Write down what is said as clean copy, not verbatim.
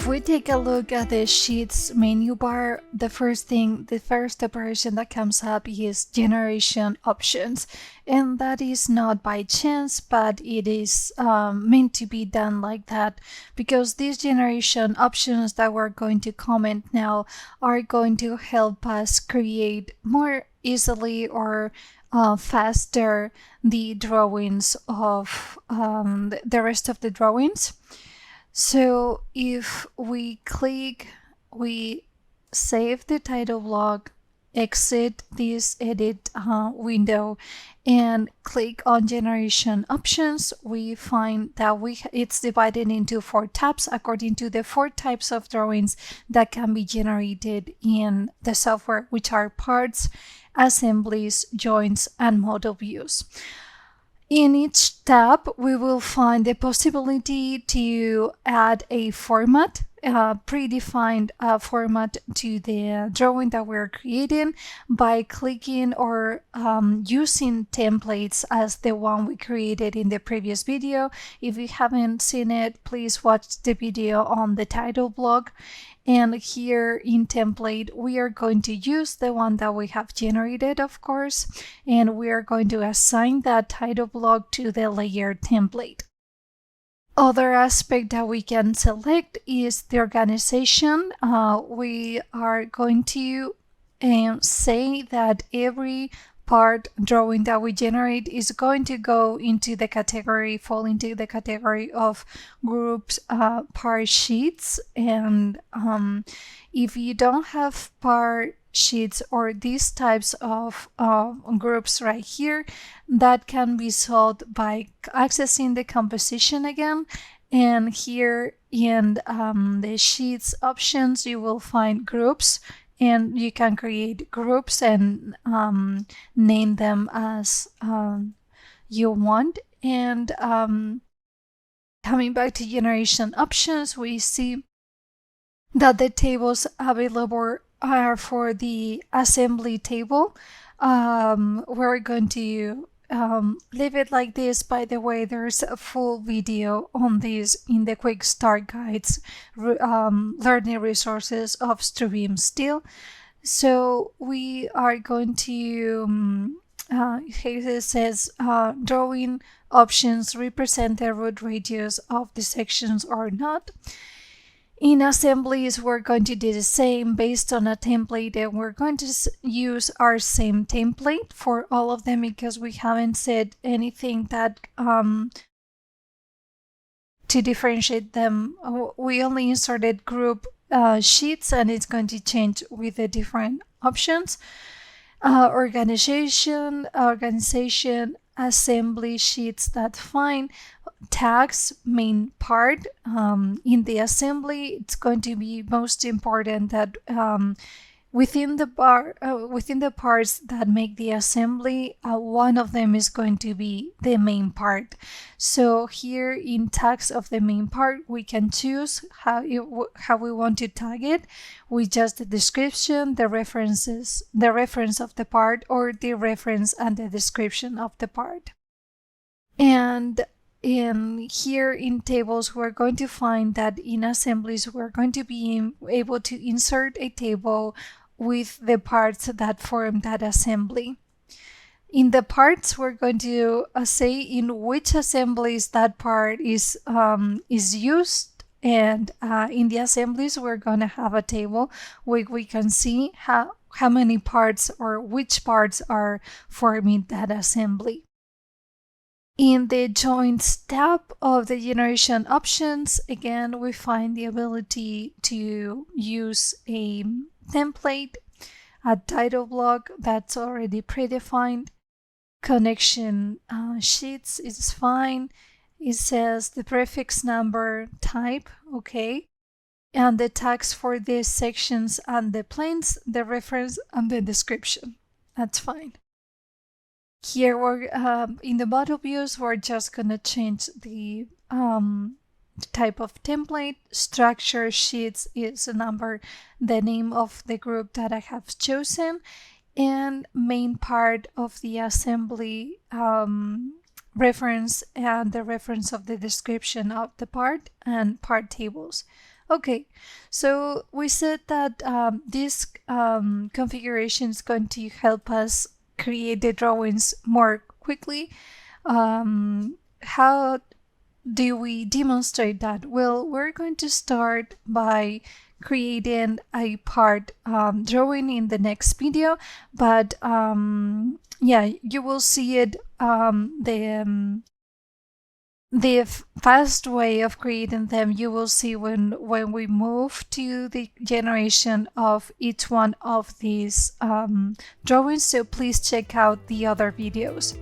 If we take a look at the Sheets menu bar, the first operation that comes up is Generation Options. And that is not by chance, but it is meant to be done like that, because these generation options that we're going to comment now are going to help us create more easily or faster the drawings of the rest of the drawings. So if we click, we save the title block, exit this edit window, and click on generation options, we find that it's divided into 4 tabs according to the 4 types of drawings that can be generated in the software, which are parts, assemblies, joints, and model views. In each tab, we will find the possibility to add a format, predefined format to the drawing that we're creating by clicking or using templates as the one we created in the previous video. If you haven't seen it, please watch the video on the title block. And here in template, we are going to use the one that we have generated, of course, and we are going to assign that title block to the layer template. Other aspect that we can select is the organization. We are going to say that every part drawing that we generate is going to go into the category, fall into the category of groups, part sheets. And if you don't have part sheets or these types of groups right here, that can be solved by accessing the composition again. And here in the sheets options, you will find groups, and you can create groups and name them as you want. And coming back to generation options, we see that the tables available are for the assembly table. We're going to leave it like this. By the way, there's a full video on this in the quick start guides learning resources of BIMserver Steel. So we are going to here it says drawing options represent the root radius of the sections or not. In assemblies, we're going to do the same based on a template, and we're going to use our same template for all of them because we haven't said anything that to differentiate them. We only inserted group sheets, and it's going to change with the different options. Organization, assembly sheets, that's fine. Tags, main part. In the assembly, it's going to be most important that within the parts that make the assembly, one of them is going to be the main part. So here in tags of the main part, we can choose how we want to tag it with just the description, the reference of the part, or the reference and the description of the part. And here in tables, we're going to find that in assemblies, we're going to be able to insert a table with the parts that form that assembly. In the parts, we're going to say in which assemblies that part is used, and in the assemblies, we're going to have a table where we can see how many parts or which parts are forming that assembly. In the Joints tab of the generation options, again, we find the ability to use a template, a title block that's already predefined. Connection sheets is fine. It says the prefix number type, okay. And the tags for the sections and the planes, the reference and the description. That's fine. Here we're in the model views, we're just gonna change the type of template. Structure sheets is a number, the name of the group that I have chosen, and main part of the assembly reference and the reference of the description of the part and part tables. Okay, so we said that this configuration is going to help us create the drawings more quickly. How do we demonstrate that? Well, we're going to start by creating a part drawing in the next video, but yeah, you will see it the fast way of creating them you will see when we move to the generation of each one of these drawings, so please check out the other videos.